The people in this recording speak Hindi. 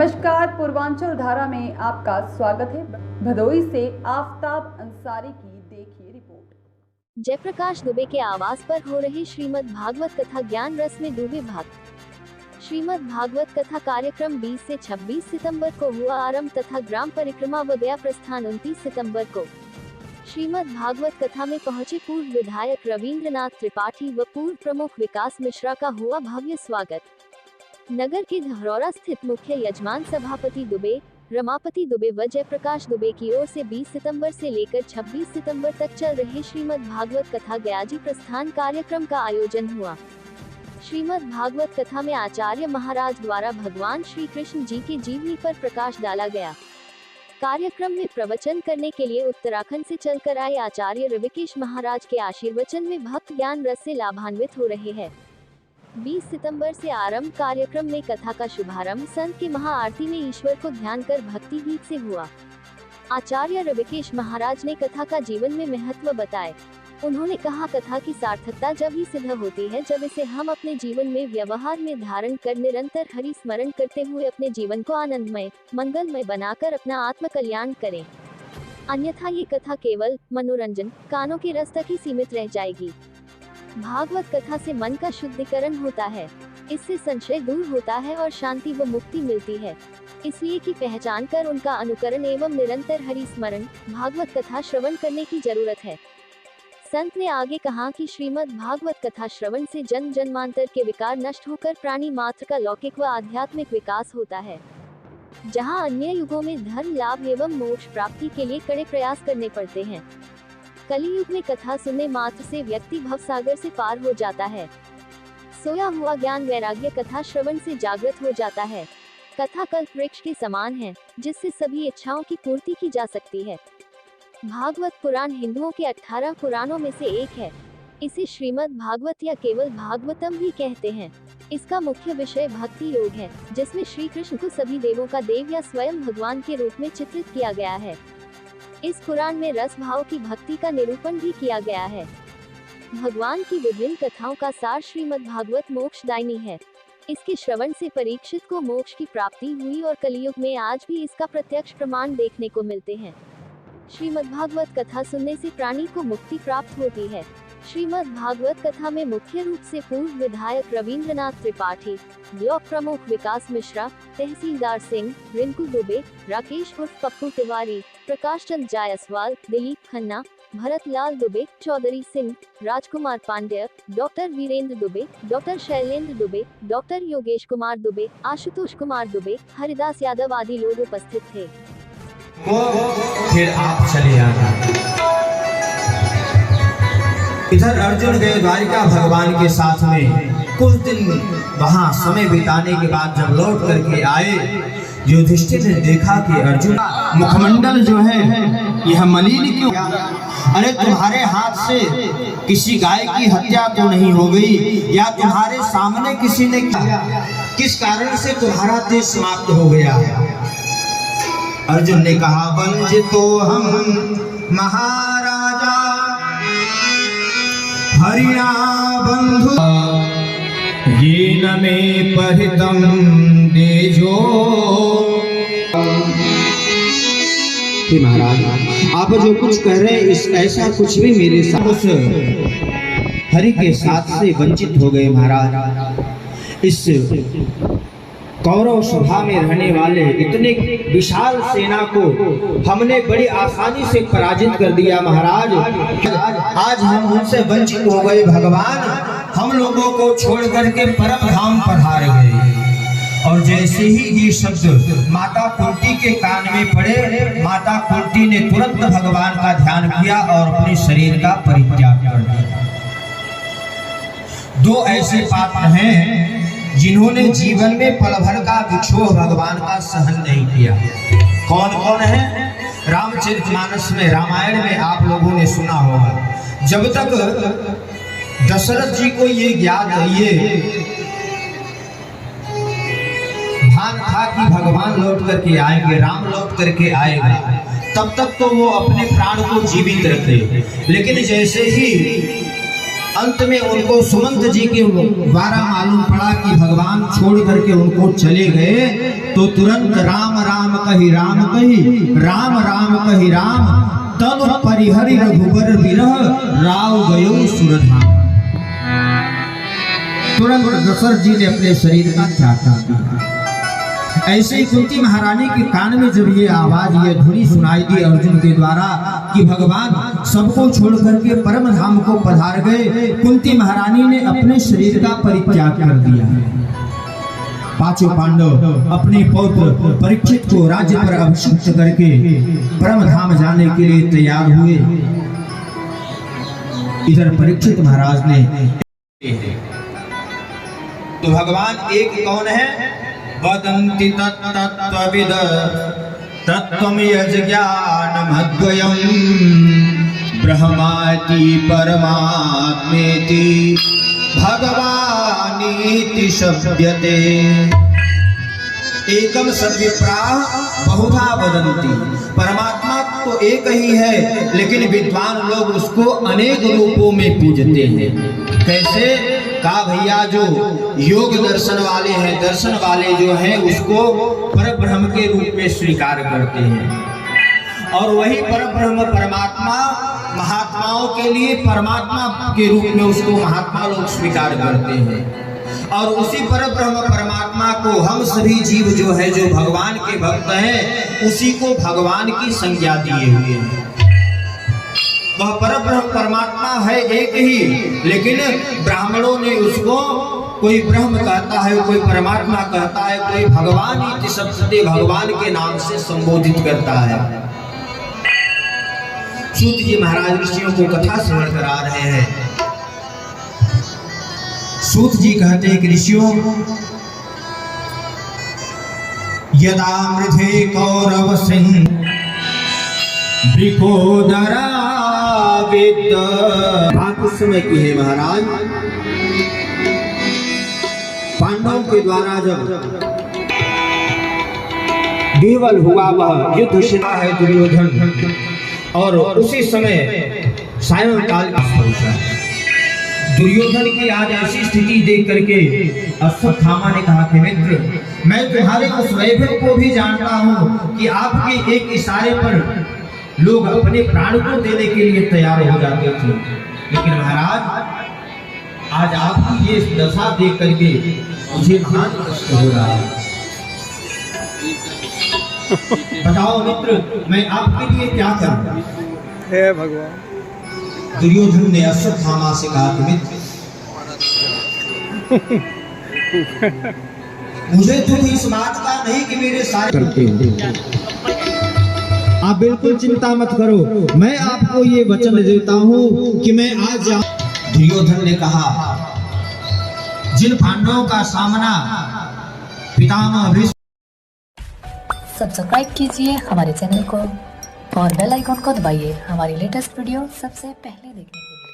नमस्कार, पूर्वांचल धारा में आपका स्वागत है। भदोई से आफ्ताब अंसारी की देखिए रिपोर्ट। जयप्रकाश दुबे के आवास पर हो रही श्रीमद् भागवत कथा ज्ञान रस में डूबे भक्त। श्रीमद् भागवत कथा कार्यक्रम 20 से 26 सितंबर को हुआ आरंभ तथा ग्राम परिक्रमा व गया प्रस्थान 29 सितंबर को। श्रीमद् भागवत कथा में पहुंचे पूर्व विधायक रविंद्रनाथ त्रिपाठी व पूर्व प्रमुख विकास मिश्रा का हुआ भव्य स्वागत। नगर के धरौरा स्थित मुख्य यजमान सभापति दुबे, रमापति दुबे व जयप्रकाश दुबे की ओर से 20 सितंबर से लेकर 26 सितंबर तक चल रहे श्रीमद् भागवत कथा गयाजी प्रस्थान कार्यक्रम का आयोजन हुआ। श्रीमद् भागवत कथा में आचार्य महाराज द्वारा भगवान श्री कृष्ण जी की जीवनी पर प्रकाश डाला गया। कार्यक्रम में प्रवचन करने के लिए उत्तराखंड से चलकर आए आचार्य रविकेश महाराज के आशीर्वचन में भक्त ज्ञान रस से लाभान्वित हो रहे हैं। 20 सितंबर से आरंभ कार्यक्रम में कथा का शुभारंभ संत की महाआरती में ईश्वर को ध्यान कर भक्ति गीत से हुआ। आचार्य रविकेश महाराज ने कथा का जीवन में महत्व बताए। उन्होंने कहा, कथा की सार्थकता जब ही सिद्ध होती है जब इसे हम अपने जीवन में व्यवहार में धारण कर निरंतर हरि स्मरण करते हुए अपने जीवन को आनंदमय, मंगलमय बनाकर अपना आत्म कल्याण करें। अन्यथा ये कथा केवल मनोरंजन, कानों के रस तक ही सीमित रह जाएगी। भागवत कथा से मन का शुद्धिकरण होता है, इससे संशय दूर होता है और शांति व मुक्ति मिलती है। इसलिए की पहचान कर उनका अनुकरण एवं निरंतर हरि स्मरण, भागवत कथा श्रवण करने की जरूरत है। संत ने आगे कहा कि श्रीमद् भागवत कथा श्रवण से जन्म जन्मांतर के विकार नष्ट होकर प्राणी मात्र का लौकिक व आध्यात्मिक विकास होता है। जहाँ अन्य युगों में धर्म लाभ एवं मोक्ष प्राप्ति के लिए कड़े प्रयास करने पड़ते हैं, कलियुग में कथा सुनने मात्र से व्यक्ति भवसागर से पार हो जाता है। सोया हुआ ज्ञान वैराग्य कथा श्रवण से जागृत हो जाता है। कथा कल्प वृक्ष के समान है, जिससे सभी इच्छाओं की पूर्ति की जा सकती है। भागवत पुराण हिंदुओं के 18 पुराणों में से एक है। इसे श्रीमद् भागवत या केवल भागवतम भी कहते हैं। इसका मुख्य विषय भक्ति योग है, जिसमें श्री कृष्ण को सभी देवों का देव या स्वयं भगवान के रूप में चित्रित किया गया है। इस पुराण में रस भाव की भक्ति का निरूपण भी किया गया है। भगवान की विभिन्न कथाओं का सार श्रीमद् भागवत मोक्षदायिनी है। इसके श्रवण से परीक्षित को मोक्ष की प्राप्ति हुई और कलियुग में आज भी इसका प्रत्यक्ष प्रमाण देखने को मिलते हैं। श्रीमद् भागवत कथा सुनने से प्राणी को मुक्ति प्राप्त होती है। श्रीमद् भागवत कथा में मुख्य रूप से पूर्व विधायक रविंद्रनाथ त्रिपाठी, ब्लॉक प्रमुख विकास मिश्रा, तहसीलदार सिंह, रिंकू दुबे, राकेश उर्फ Pappu Tiwari, Prakash Chand Jaiswal, Dilip Khanna, Bharat Lal Dubey, Chaudhary Singh, Rajkumar Pandya, doctor Virendra Dubey, doctor Shailendra Dubey, doctor Yogesh Kumar Dubey, Ashutosh Kumar Dubey, Haridas Yadav आदि लोग उपस्थित थे। फिर आप चले आना। इधर अर्जुन गए द्वारिका भगवान के साथ में। कुछ दिन वहां समय बिताने के बाद जब लौट करके आए, युधिष्ठिर ने देखा कि अर्जुन मुखमंडल जो है यह मलिन क्यों? अरे तुम्हारे हाथ से किसी गाय की हत्या तो नहीं हो गई, या तुम्हारे सामने किसी ने किया? किस कारण से तुम्हारा तेज समाप्त हो गया? अर्जुन ने कहा, वंचितो हम महाराजा हरिया बंधु ये न में परितम देजो। महाराज, आप जो कुछ कह रहे हैं इस ऐसा कुछ भी मेरे साथ उस हरि के साथ से वंचित हो गए महाराज। इस कौरव सभा में रहने वाले इतने विशाल सेना को हमने बड़ी आसानी से पराजित कर दिया महाराज। आज हम उनसे वंचित हो गए भगवान। हम लोगों को छोड़ करके परम धाम पधार गए। और जैसे ही ये शब्द माता कुंती के कान में पड़े, माता कुंती ने तुरंत भगवान का ध्यान किया और अपने शरीर का परित्याग कर दिया। दो ऐसे पात्र हैं जिन्होंने जीवन में पल भर का विक्षोभ भगवान का सहन नहीं किया। कौन कौन है? रामचरितमानस में, रामायण में आप लोगों ने सुना होगा। जब तक दशरथ जी को ये भान था कि भगवान लौट करके आएंगे, राम लौट करके आएगा, तब तक तो वो अपने प्राण को जीवित रखे। लेकिन जैसे ही अंत में उनको सुमंत जी के द्वारा मालूम पड़ा कि भगवान छोड़ करके उनको चले गए, तो तुरंत राम राम कही राम कही राम तब परिहरि रघुबर बिरह राव गयो सुरधाम। तुरंत दशरथ जी ने अपने शरीर का त्याग कर दिया। ऐसे ही कुंती महारानी के कान में जब ये आवाज, ये ध्वनि सुनाई दी अर्जुन के द्वारा कि भगवान सबको छोड़ करके परम धाम को पधार गए, कुंती महारानी ने अपने शरीर का परित्याग कर दिया। पांचों पांडव अपने पौत्र परीक्षित को राज्य पर अभिषिक्त करके परम धाम जाने के लिए तैयार हुए। इधर परीक्षित महाराज ने, तो भगवान एक कौन है? वदन्ति तत्तत्त्वविद तत्त्वं यज्ञानमद्वयं ब्रह्माति परमात्मेति भगवानीति शब्दते। एकम सद्विप्राः बहुधा वदन्ति। परमात्मा तो एक ही है, लेकिन विद्वान लोग उसको अनेक रूपों में पूजते हैं। कैसे? कहा भैया, जो योग दर्शन वाले हैं, दर्शन वाले जो हैं, उसको परब्रह्म के रूप में स्वीकार करते हैं, और वही परब्रह्म परमात्मा महात्माओं के लिए परमात्मा के रूप में उसको महात्मा लोग स्वीकार करते हैं। और उसी परब्रह्म परमात्मा को हम सभी जीव जो है, जो भगवान के भक्त हैं, उसी को भगवान की संज्ञा दिए हुए हैं। वह परब्रह्म परमात्मा है एक ही, लेकिन ब्राह्मणों ने उसको कोई ब्रह्म कहता है, कोई परमात्मा कहता है, कोई भगवान इति शब्द भगवान के नाम से संबोधित करता है। सूत जी महाराज ऋषियों को कथा श्रवण करा रहे हैं। सूत जी कहते हैं कि ऋषियों, यदा मृधे कौरव सिंह वृकोदरा बात उस समय की है महाराज। पांडवों के द्वारा जब विह्वल हुआ वह युद्ध शिला है दुर्योधन, और उसी समय सायंकाल पहुंचा। दुर्योधन की आज ऐसी स्थिति देख करके अश्वत्थामा ने कहा कि मित्र, मैं तुम्हारे उस वैभव को भी जानता हूँ कि आपके एक इशारे पर लोग अपने प्राण को देने के लिए तैयार हो जाते थे, लेकिन महाराज आज आपकी ये दशा देख करके मुझे महान कष्ट हो रहा है। बताओ मित्र, मैं आपके लिए क्या करूं? हे भगवान। दुर्योधन ने अश्वत्थामा से कहा कि मित्र, मुझे तुम इस बात का नहीं कि मेरे सारे करते हो, आप बिल्कुल चिंता मत करो, मैं आपको ये वचन देता हूँ कि मैं आज जाऊं। दुर्योधन ने कहा, जिन पांडवों का सामना पितामह भीष्म। सब्सक्राइब कीजिए हमारे चैनल को और बेल आइकॉन को दबाइए हमारी लेटेस्ट वीडियो सबसे पहले देखने के लिए।